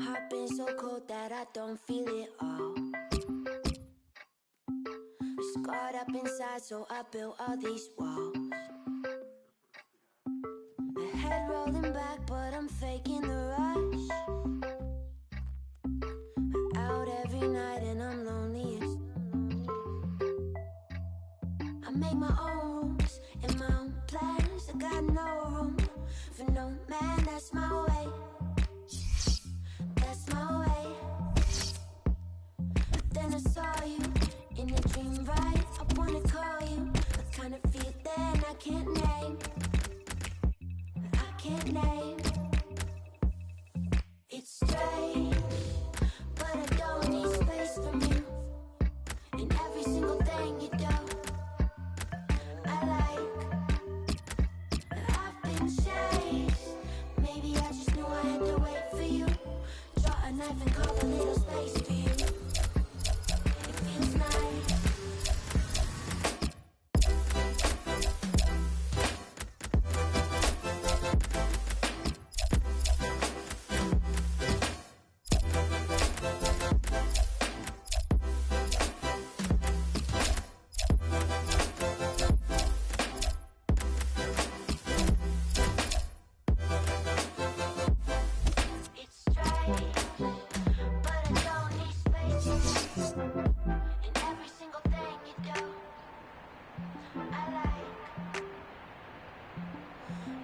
Heart been so cold that I don't feel it all. Scarred up inside, so I built all these walls. My head rolling back, but I'm faking the rush. I'm out every night and I'm loneliest. I make my own rules and my own plans. I got no room for no man. That's my way. That's my way. But then I saw you in a dream, right? I wanna call you a kind of feeling I can't name. I can't name. It's strange, but I don't need space from you. In every single thing you do, I like. I've been chased. Maybe I just knew I had to wait for you. Draw a knife and carve a little space for you. It feels nice.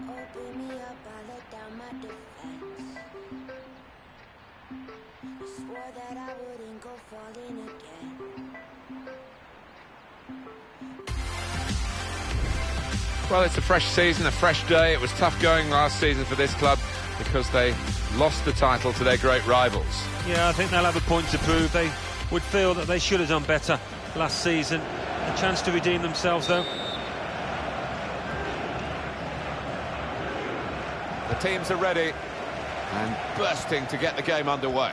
Open me up, I let down my defense. I swore that I wouldn't go falling again. Well, it's a fresh season, a fresh day. It was tough going last season for this club because they lost the title to their great rivals. Yeah, I think they'll have a point to prove. They would feel that they should have done better last season. A chance to redeem themselves, though. The teams are ready and bursting to get the game underway.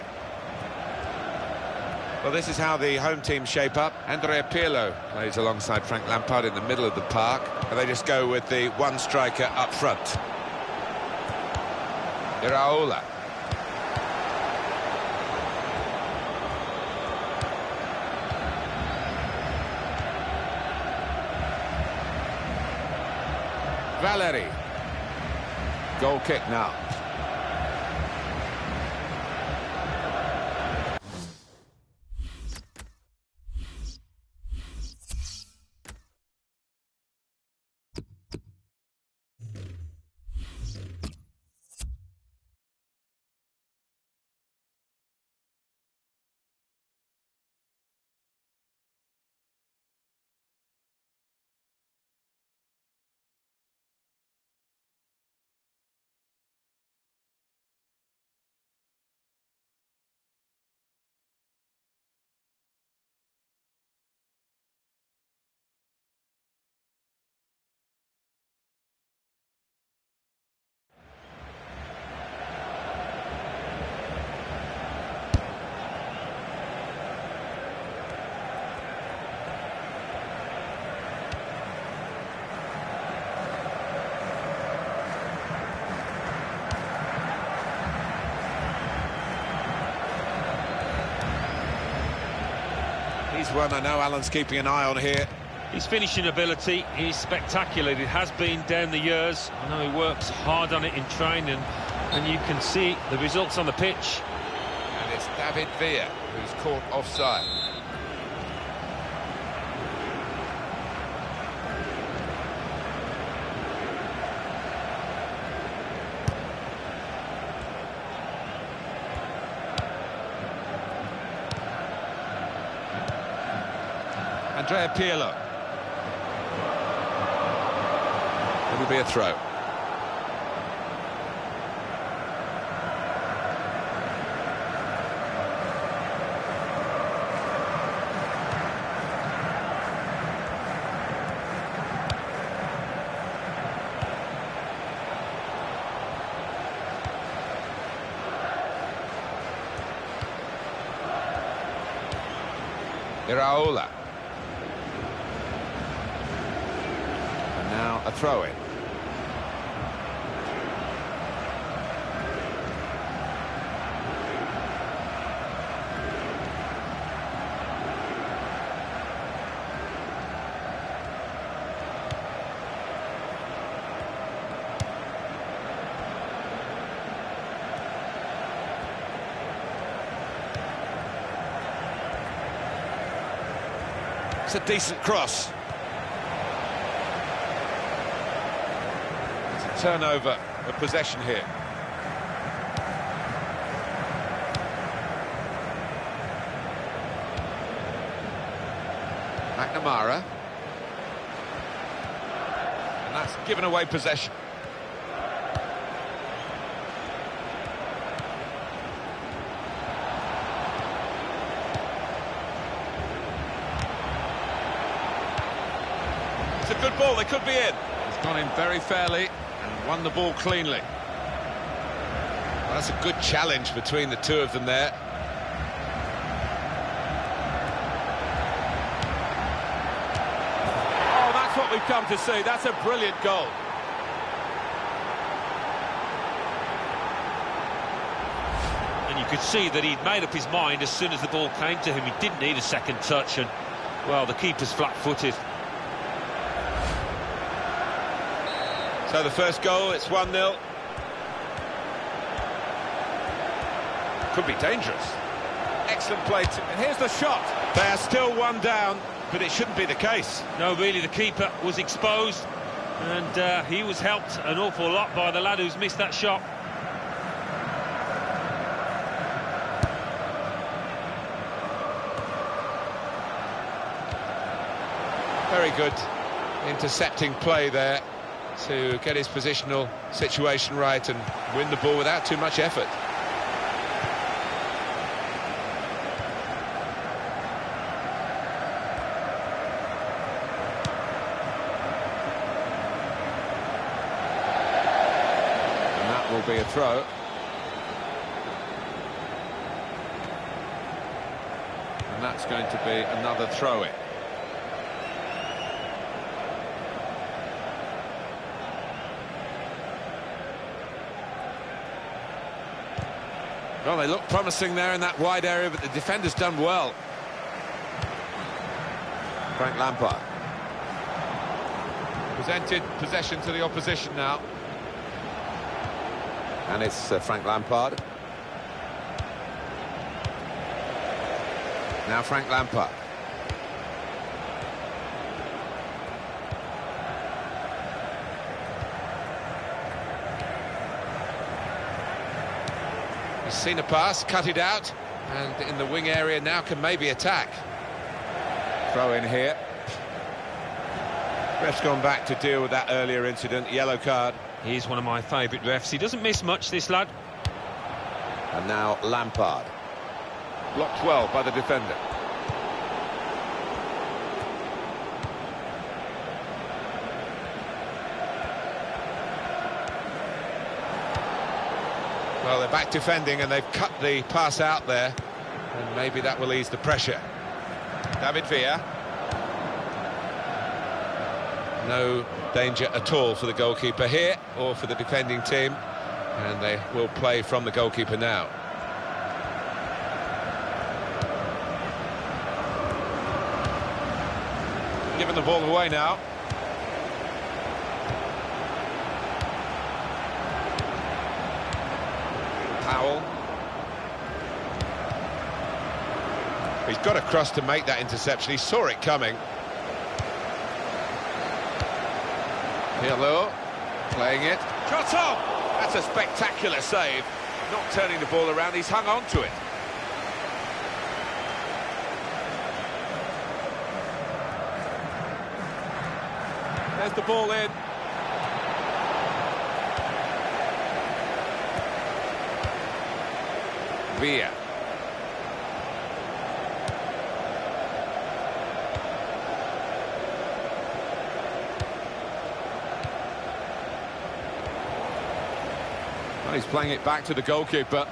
Well, this is how the home team shape up. Andrea Pirlo plays alongside Frank Lampard in the middle of the park, and they just go with the one striker up front. Iraola. Valeri. Goal kick now. He's one I know Alan's keeping an eye on here. His finishing ability is spectacular. It has been down the years. I know he works hard on it in training, and you can see the results on the pitch. And it's David Villa who's caught offside. Andrea Pirlo. It'll be a throw. Iraola. Now a throw-in. It's a decent cross. It's a turnover of possession here. McNamara. And that's given away possession. It's a good ball, they could be in. He's gone in very fairly and won the ball cleanly. Well, that's a good challenge between the two of them there. Oh, that's what we've come to see. That's a brilliant goal. And you could see that he'd made up his mind as soon as the ball came to him. He didn't need a second touch, and, well, the keeper's flat-footed. So the first goal, it's 1-0. Could be dangerous. Excellent play. And here's the shot. They are still one down, but it shouldn't be the case. No, really, the keeper was exposed, and he was helped an awful lot by the lad who's missed that shot. Very good intercepting play there to get his positional situation right and win the ball without too much effort. And that will be a throw. And that's going to be another throw-in. Well, they look promising there in that wide area, but the defender's done well. Frank Lampard. Presented possession to the opposition now. And it's Frank Lampard. Now Frank Lampard. Seen a pass, cut it out, and in the wing area now can maybe attack. Throw in here. Ref's gone back to deal with that earlier incident, yellow card. He's one of my favourite refs. He doesn't miss much, this lad. And now Lampard. Blocked well by the defender. Well, they're back defending and they've cut the pass out there, and maybe that will ease the pressure. David Villa. No danger at all for the goalkeeper here or for the defending team, and they will play from the goalkeeper now. Giving the ball away now. Powell. He's got across to make that interception. He saw it coming. Pirlo playing it. Shot on! That's a spectacular save. Not turning the ball around, he's hung on to it. There's the ball in. Villa. Well, he's playing it back to the goalkeeper.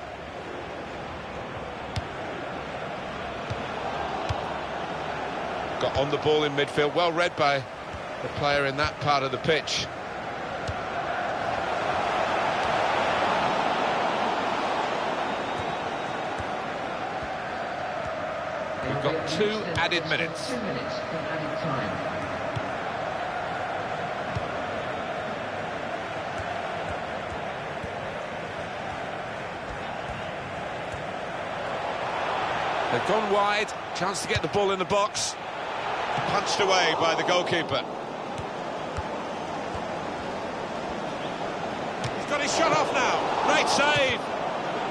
Got on the ball in midfield, well read by the player in that part of the pitch. We've got 2 added minutes. 2 minutes from added time. They've gone wide, chance to get the ball in the box. Punched away by the goalkeeper. He's got his shot off now. Great save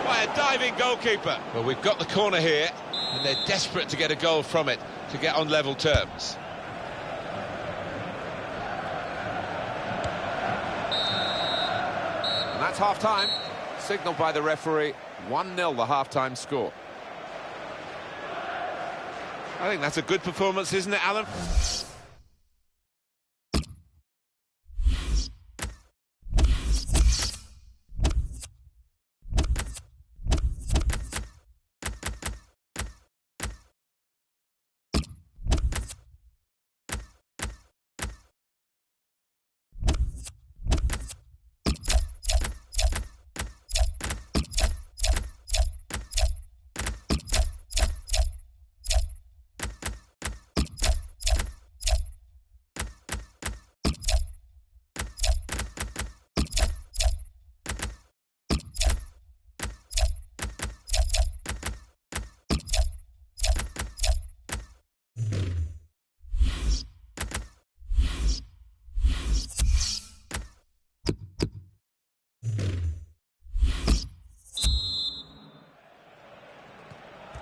by a diving goalkeeper. Well, we've got the corner here, and they're desperate to get a goal from it to get on level terms. And that's half-time. Signalled by the referee, 1-0 the half-time score. I think that's a good performance, isn't it, Alan?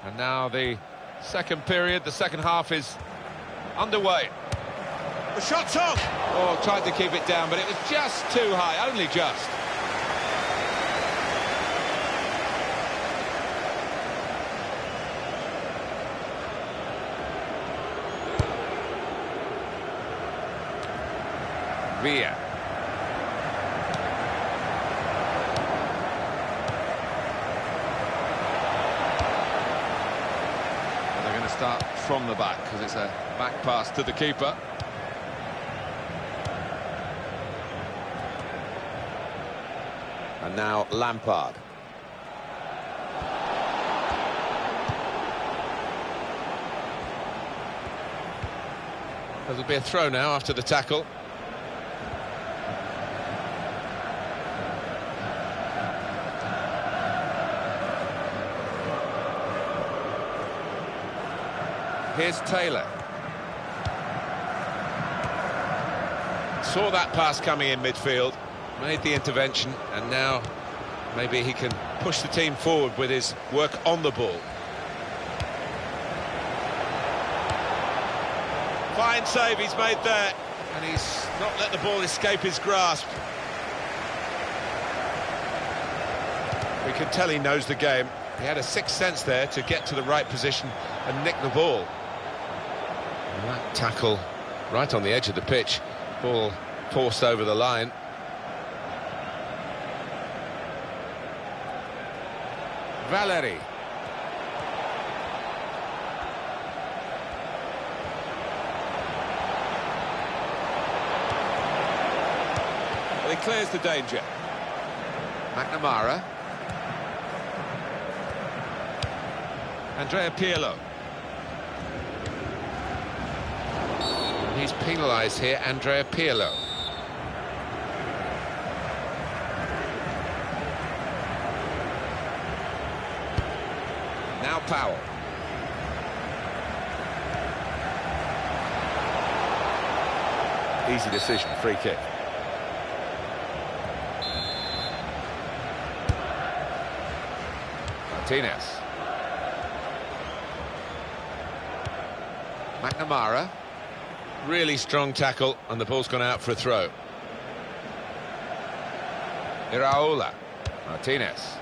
And now the second period, the second half is underway. The shot's on! Oh, tried to keep it down, but it was just too high, only just. Villa. Start from the back because it's a back pass to the keeper. And now Lampard. There'll be a throw now after the tackle. Here's Taylor. Saw that pass coming in midfield, made the intervention, and now maybe he can push the team forward with his work on the ball. Fine save he's made there, and he's not let the ball escape his grasp. We can tell he knows the game. He had a sixth sense there to get to the right position and nick the ball. And that tackle right on the edge of the pitch, ball forced over the line. Valeri. Well, he clears the danger. McNamara. Andrea Pirlo. He's penalised here, Andrea Pirlo. Now Powell. Easy decision, free kick. Martinez. McNamara. Really strong tackle, and the ball's gone out for a throw. Iraola. Martinez.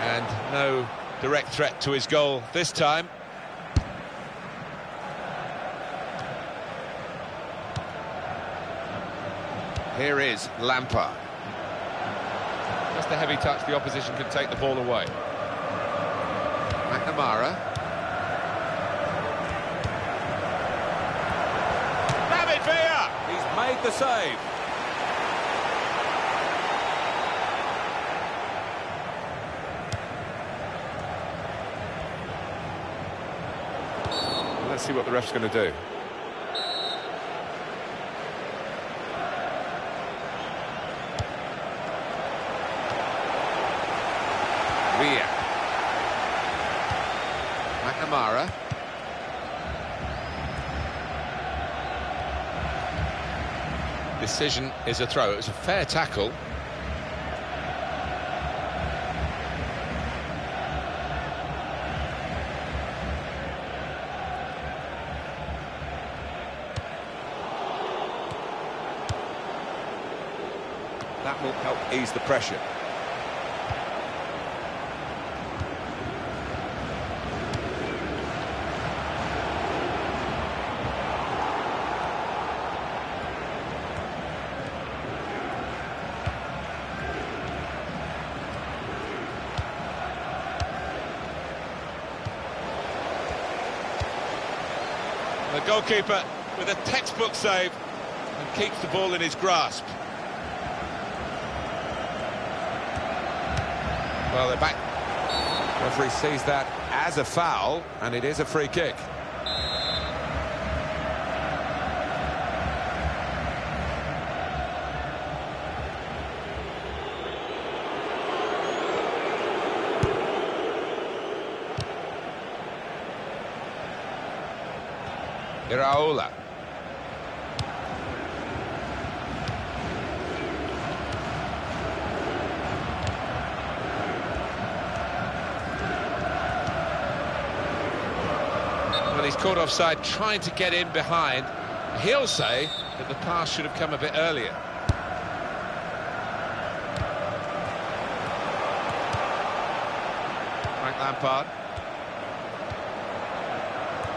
And no direct threat to his goal this time. Here is Lampard. Just a heavy touch, the opposition can take the ball away. McNamara. David Villa! He's made the save. Let's see what the ref's going to do. Villa. McNamara. Decision is a throw. It was a fair tackle. That will help ease the pressure. The goalkeeper with a textbook save and keeps the ball in his grasp. Well, they're back. Referee sees that as a foul, and it is a free kick. Iraola. Well, he's caught offside trying to get in behind. He'll say that the pass should have come a bit earlier. Frank Lampard.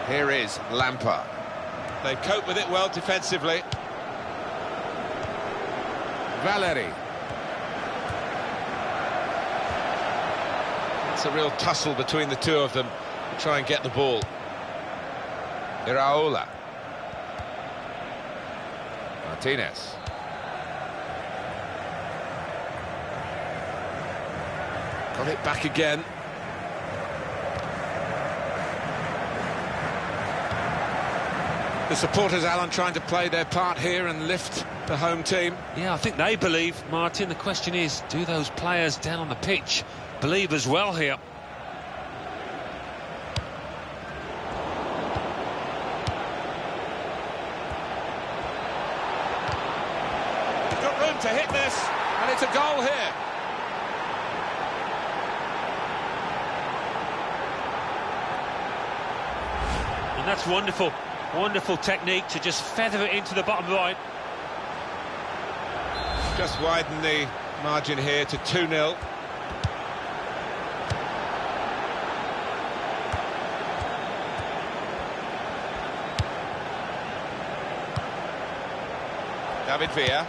Here is Lampard. They cope with it well defensively. Valeri. It's a real tussle between the two of them to try and get the ball. Iraola. Martinez. Got it back again. The supporters, Alan, trying to play their part here and lift the home team. Yeah, I think they believe, Martin. The question is, do those players down on the pitch believe as well here? He's got room to hit this, and it's a goal here. And that's wonderful. Wonderful technique to just feather it into the bottom right. Just widen the margin here to 2-0. David Villa.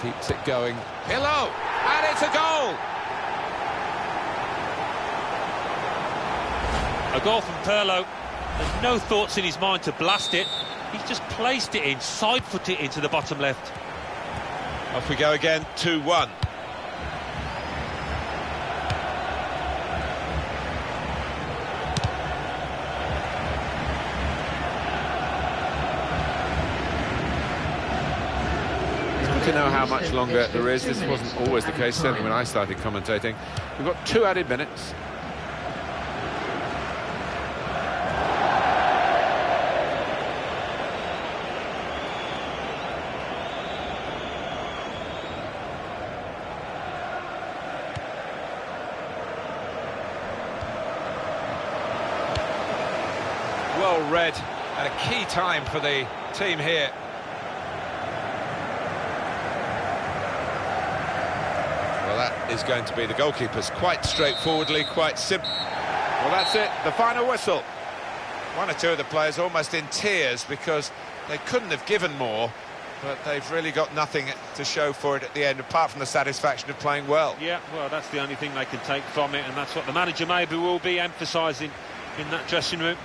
Keeps it going. Hello, and it's a goal. A goal from Pirlo. There's no thoughts in his mind to blast it. He's just placed it in, side-foot it into the bottom left. Off we go again, 2-1. To know how much longer there is. This wasn't always the case, certainly when I started commentating. We've got 2 added minutes. Well read, and a key time for the team here. Well, that is going to be the goalkeeper's quite straightforwardly, quite simple. Well, that's it, the final whistle. One or two of the players almost in tears because they couldn't have given more, but they've really got nothing to show for it at the end, apart from the satisfaction of playing well. Yeah, well, that's the only thing they can take from it, and that's what the manager maybe will be emphasising in that dressing room.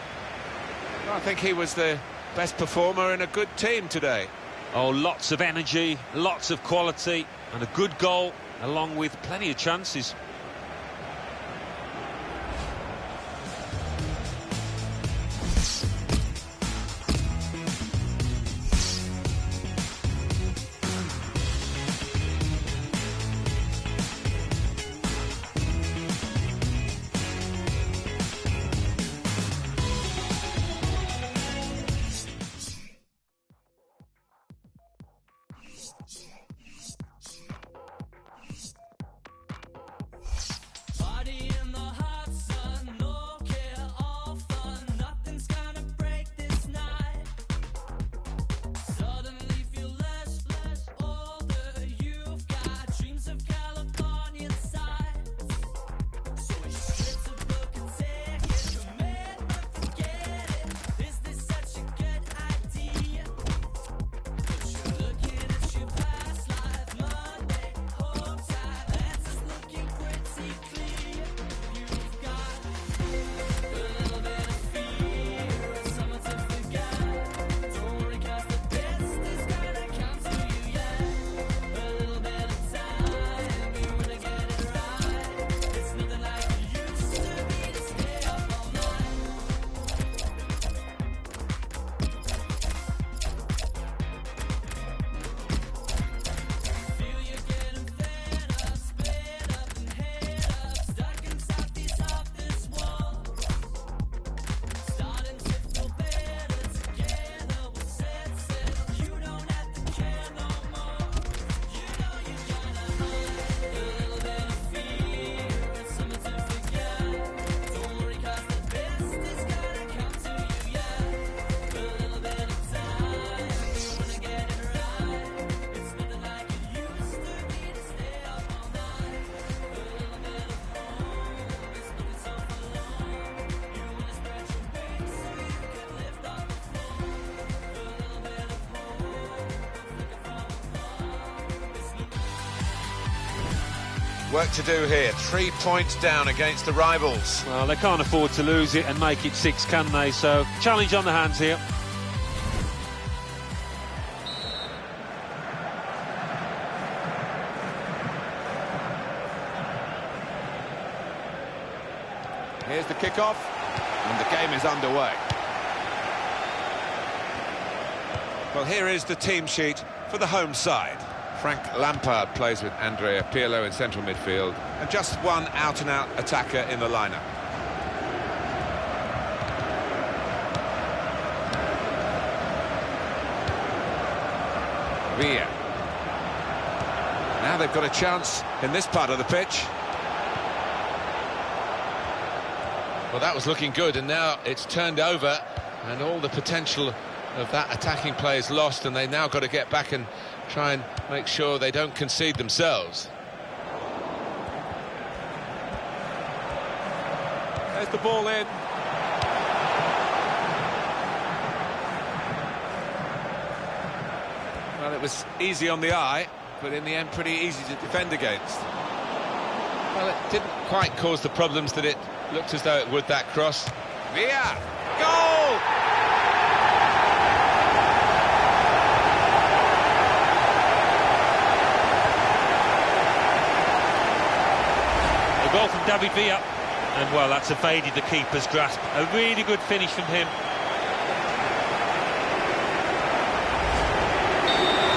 I think he was the best performer in a good team today. Oh, lots of energy, lots of quality, and a good goal along with plenty of chances. Work to do here. 3 points down against the rivals. Well, they can't afford to lose it and make it 6, can they? So, challenge on the hands here. Here's the kickoff, and the game is underway. Well, here is the team sheet for the home side. Frank Lampard plays with Andrea Pirlo in central midfield. And just one out-and-out attacker in the lineup. Villa. Now they've got a chance in this part of the pitch. Well, that was looking good, and now it's turned over, and all the potential of that attacking play is lost, and they've now got to get back and try and make sure they don't concede themselves. There's the ball in. Well, it was easy on the eye, but in the end pretty easy to defend against. Well, it didn't quite cause the problems that it looked as though it would, that cross. Villa! Goal! A goal from David Villa, and well, that's evaded the keeper's grasp. A really good finish from him.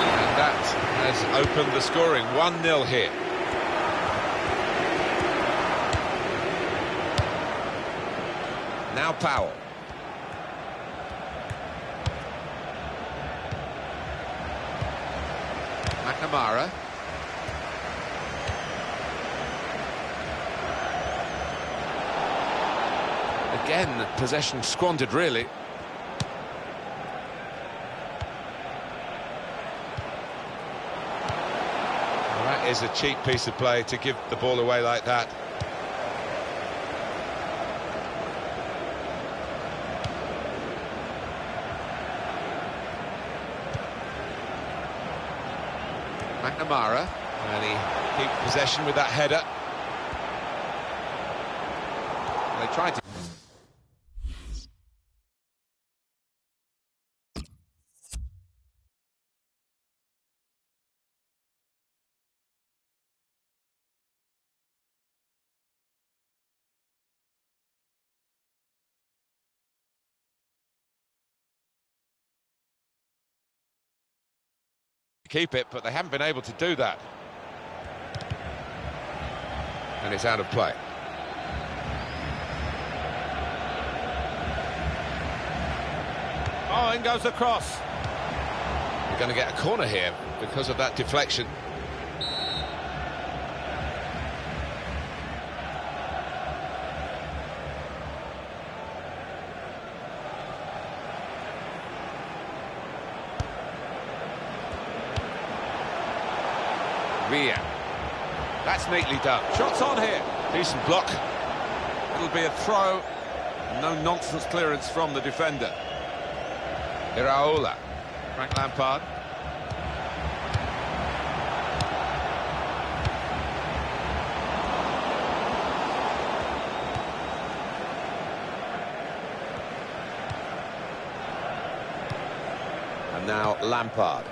And that has opened the scoring. 1-0 here. Now Powell. McNamara. Again, possession squandered, really. Well, that is a cheap piece of play to give the ball away like that. McNamara, and he keeps possession with that header. They tried to keep it, but they haven't been able to do that. And it's out of play. Oh, in goes the cross. We're going to get a corner here because of that deflection. Villa. That's neatly done. Shots on here. Decent block. It'll be a throw. No nonsense clearance from the defender. Iraola. Frank Lampard. And now Lampard.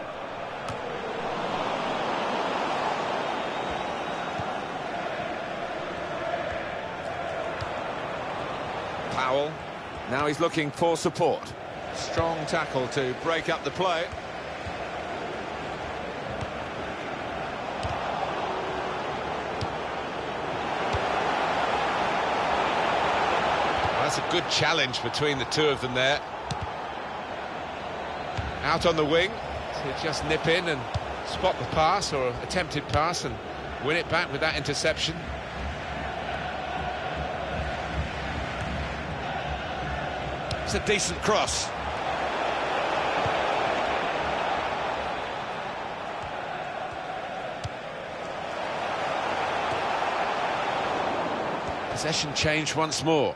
Powell. Now he's looking for support. Strong tackle to break up the play. That's a good challenge between the two of them there. Out on the wing to just nip in and spot the pass or attempted pass and win it back with that interception. It's a decent cross. Possession change once more.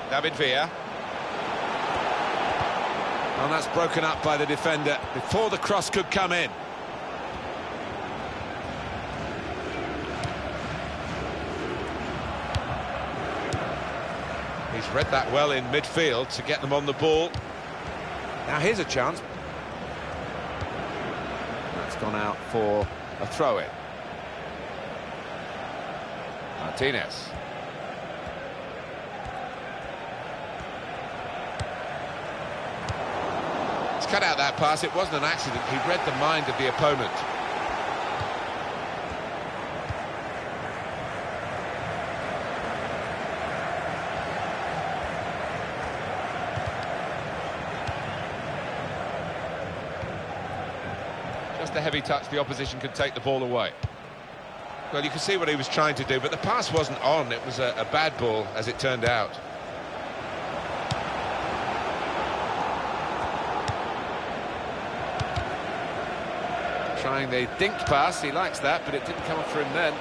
David Villa. And that's broken up by the defender before the cross could come in. He's read that well in midfield to get them on the ball. Now here's a chance. That's gone out for a throw-in. Martinez. He's cut out that pass. It wasn't an accident. He read the mind of the opponent. Just a heavy touch, the opposition could take the ball away. Well, you can see what he was trying to do, but the pass wasn't on. It was a bad ball, as it turned out. Trying the dink pass, he likes that, but it didn't come off for him then.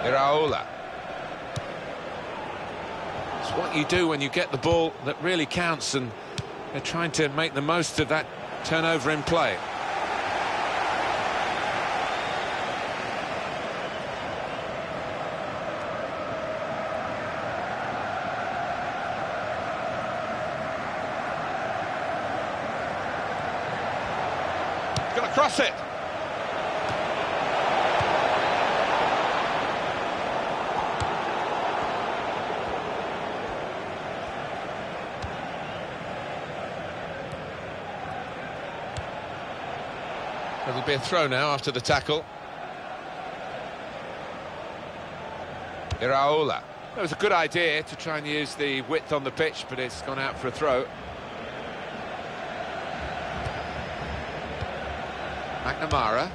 Iraola. It's what you do when you get the ball that really counts, and they're trying to make the most of that turnover in play. He's going to cross it. It'll be a throw now after the tackle. Iraola. That was a good idea to try and use the width on the pitch, but it's gone out for a throw. McNamara.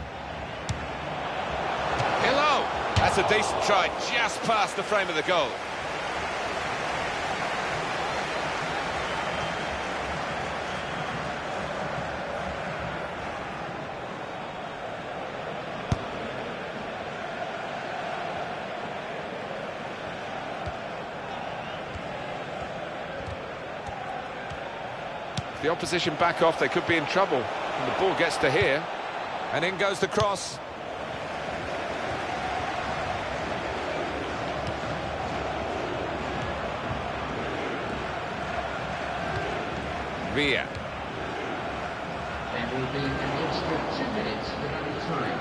Hello! That's a decent try, just past the frame of the goal. The opposition back off, they could be in trouble. And the ball gets to here. And in goes the cross. Villa. There will be an extra 2 minutes of added time.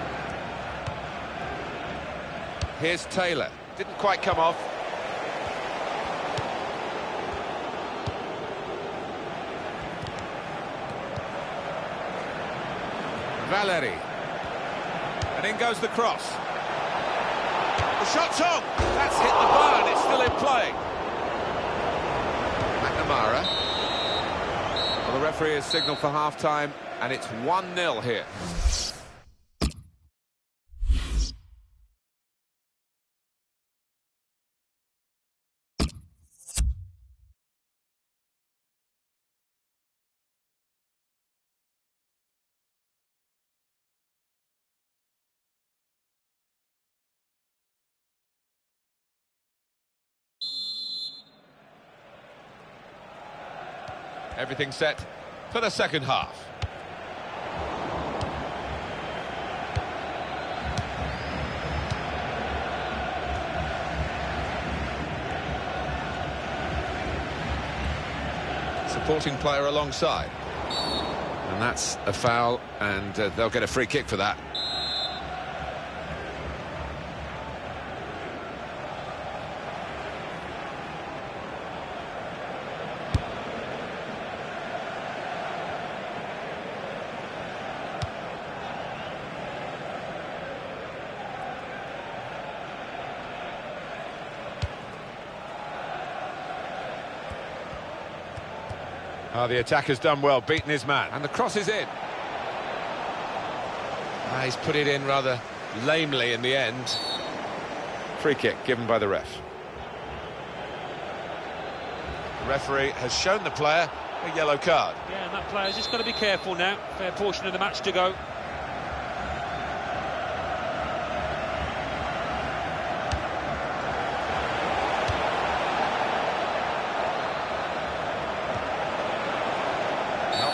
Here's Taylor. Didn't quite come off. Valeri. And in goes the cross. The shot's on! That's hit the bar and it's still in play. McNamara. Well, the referee has signalled for half-time, and it's 1-0 here. Everything set for the second half. Supporting player alongside. And that's a foul, and they'll get a free kick for that. Oh, the attacker's done well, beaten his man. And the cross is in. He's put it in rather lamely in the end. Free kick given by the ref. The referee has shown the player a yellow card. Yeah, and that player's just got to be careful now. Fair portion of the match to go.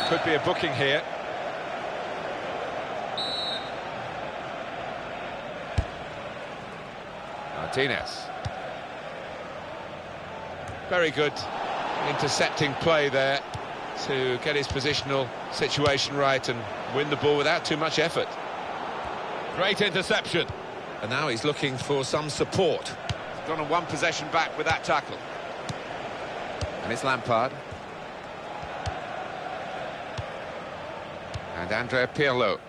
Could be a booking here. Martinez. Very good intercepting play there to get his positional situation right and win the ball without too much effort. Great interception. And now he's looking for some support. He's gone on one possession back with that tackle. And it's Lampard. And Andrea Pirlo.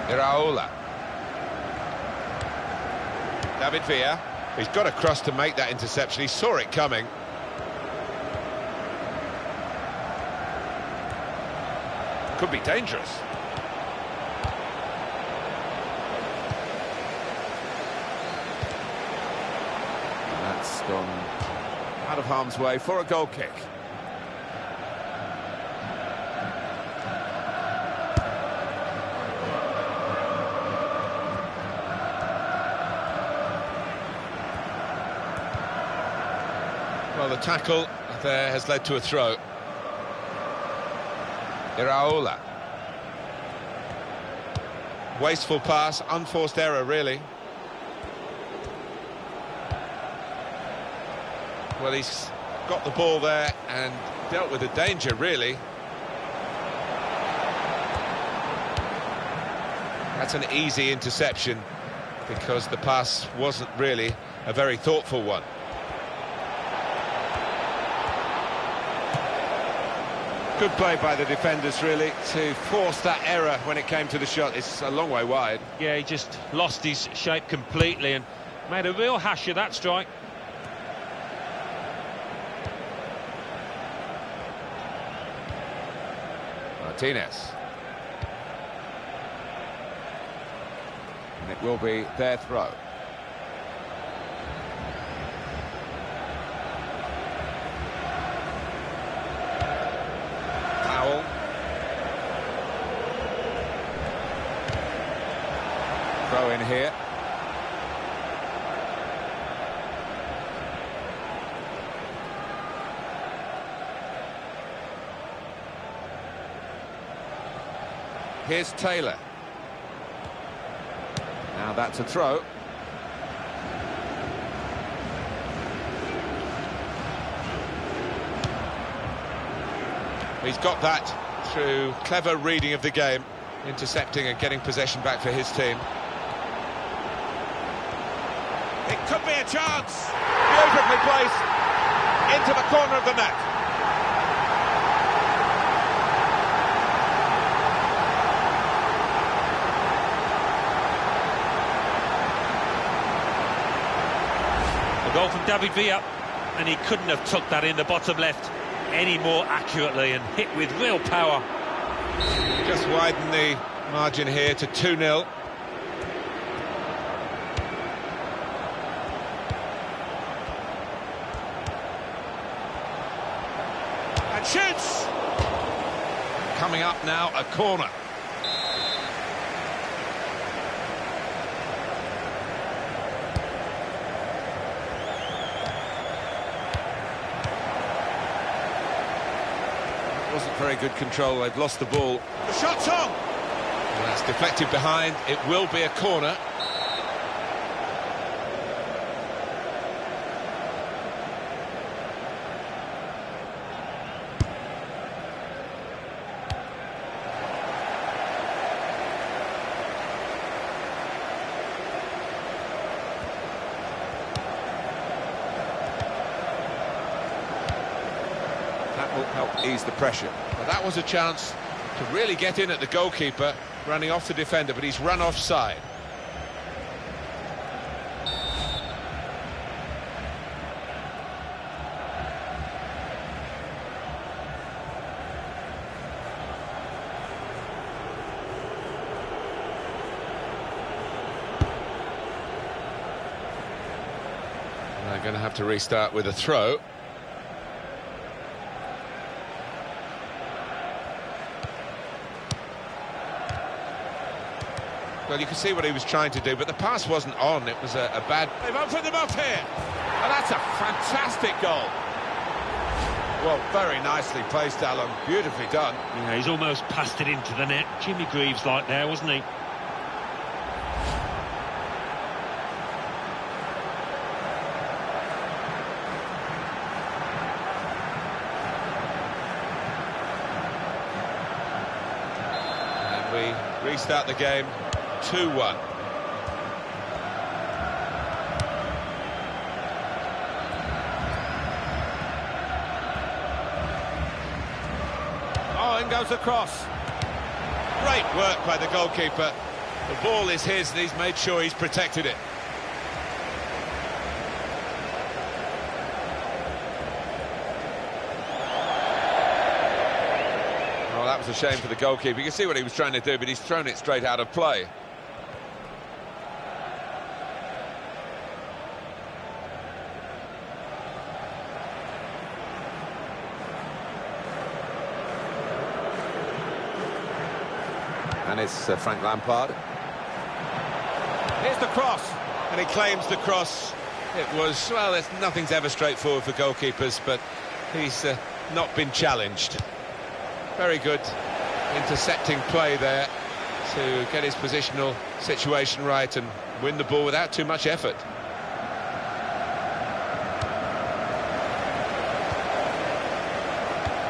Iraola. David Villa. He's got a cross to make that interception. He saw it coming. Could be dangerous. Gone out of harm's way for a goal kick. Well, the tackle there has led to a throw. Iraola. Wasteful pass, unforced error, really. Well, he's got the ball there and dealt with the danger, really. That's an easy interception because the pass wasn't really a very thoughtful one. Good play by the defenders, really, to force that error when it came to the shot. It's a long way wide. Yeah, he just lost his shape completely and made a real hash of that strike. Martinez. And it will be their throw. Powell. Throw in here. Here's Taylor. Now that's a throw. He's got that through clever reading of the game, intercepting and getting possession back for his team. It could be a chance. Beautifully placed into the corner of the net. A goal from David Villa, and he couldn't have tucked that in the bottom left any more accurately and hit with real power. Just widen the margin here to 2-0. And shoots! Coming up now, a corner. Wasn't very good control, they've lost the ball. The shot's on! And that's deflected behind, it will be a corner. That will help ease the pressure. Well, that was a chance to really get in at the goalkeeper, running off the defender, but he's run offside. And they're going to have to restart with a throw. Well, you can see what he was trying to do, but the pass wasn't on. It was a bad... They've opened them up here. And that's a fantastic goal. Well, very nicely placed, Alan. Beautifully done. Yeah, he's almost passed it into the net. Jimmy Greaves like there, wasn't he? And we restart the game 2-1. Oh, in goes the cross. Great work by the goalkeeper. The ball is his and he's made sure he's protected it. Oh, that was a shame for the goalkeeper. You can see what he was trying to do, but he's thrown it straight out of play. And it's Frank Lampard. Here's the cross. And he claims the cross. It was, well, nothing's ever straightforward for goalkeepers, but he's not been challenged. Very good intercepting play there to get his positional situation right and win the ball without too much effort.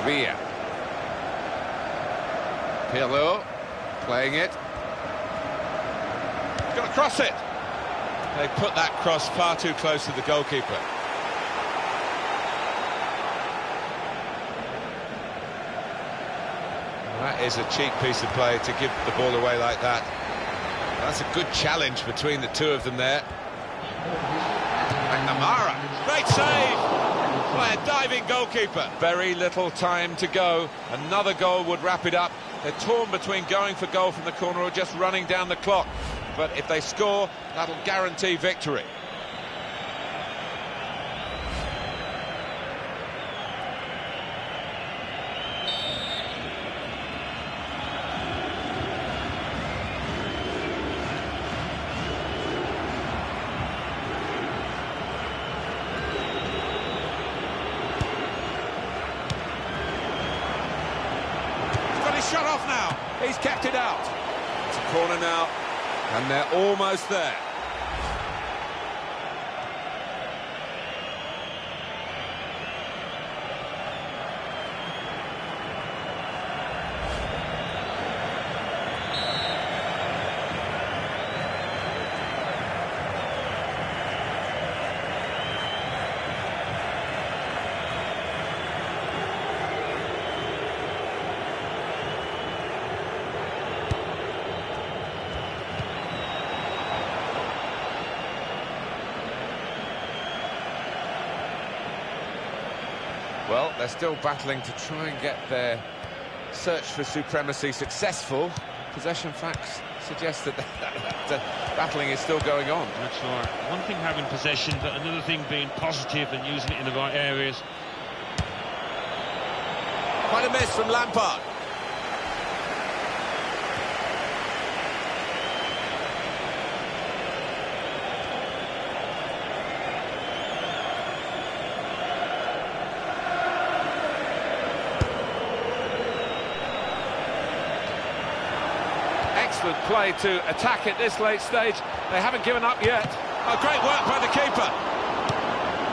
Villa. Pirlo playing it. Got to cross it. They put that cross far too close to the goalkeeper. That is a cheap piece of play to give the ball away like that. That's a good challenge between the two of them there. McNamara. Great save by a diving goalkeeper. Very little time to go. Another goal would wrap it up. They're torn between going for goal from the corner or just running down the clock. But if they score, that'll guarantee victory. Shut off now. He's kept it out. It's a corner now, and they're almost there. Well, they're still battling to try and get their search for supremacy successful. Possession facts suggest that battling is still going on. That's right. One thing having possession, but another thing being positive and using it in the right areas. Quite a miss from Lampard. Excellent play to attack at this late stage. They haven't given up yet. Oh, great work by the keeper.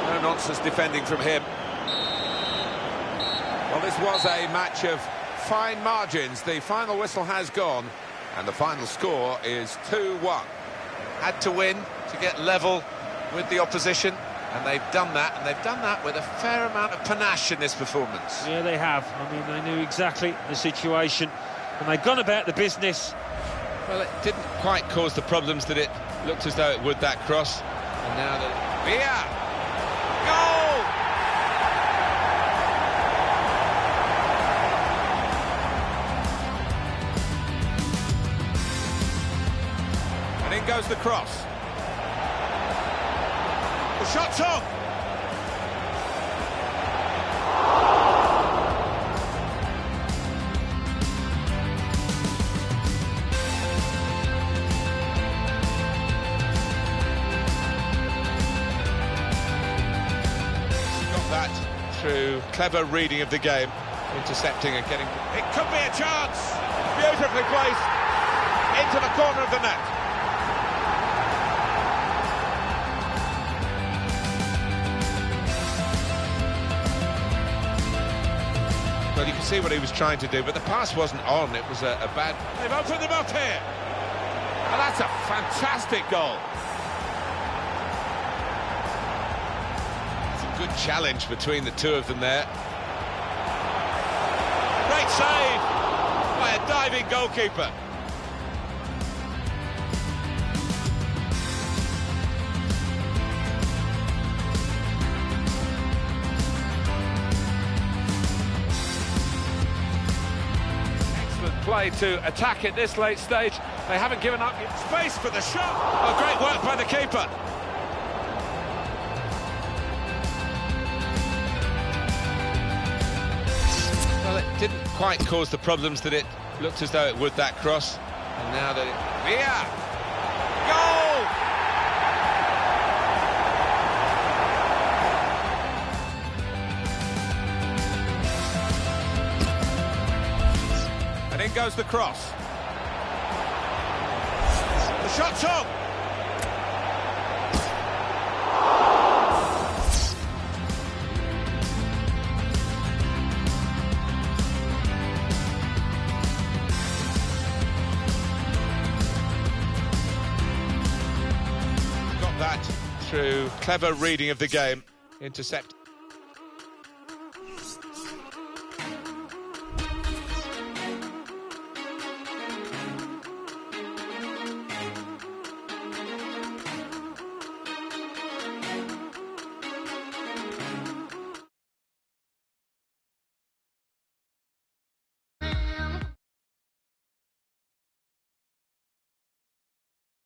No nonsense defending from him. Well, this was a match of fine margins. The final whistle has gone, and the final score is 2-1. Had to win to get level with the opposition, and they've done that, and they've done that with a fair amount of panache in this performance. Yeah, they have. I mean, they knew exactly the situation, and they've gone about the business. Well, it didn't quite cause the problems that it looked as though it would, that cross. And now that... Villa! Goal! And in goes the cross. The shot's on. That through clever reading of the game, intercepting and getting... It could be a chance. Beautifully placed into the corner of the net. Well, you can see what he was trying to do, but the pass wasn't on. It was a bad... They've opened them up here. And that's a fantastic goal. Good challenge between the two of them there. Great save by a diving goalkeeper. Excellent play to attack at this late stage. They haven't given up yet. Space for the shot. Oh, great work by the keeper. Well, it didn't quite cause the problems that it looked as though it would, that cross. And now that it... Villa! Goal! And in goes the cross. The shot's on. Got that through clever reading of the game, intercept.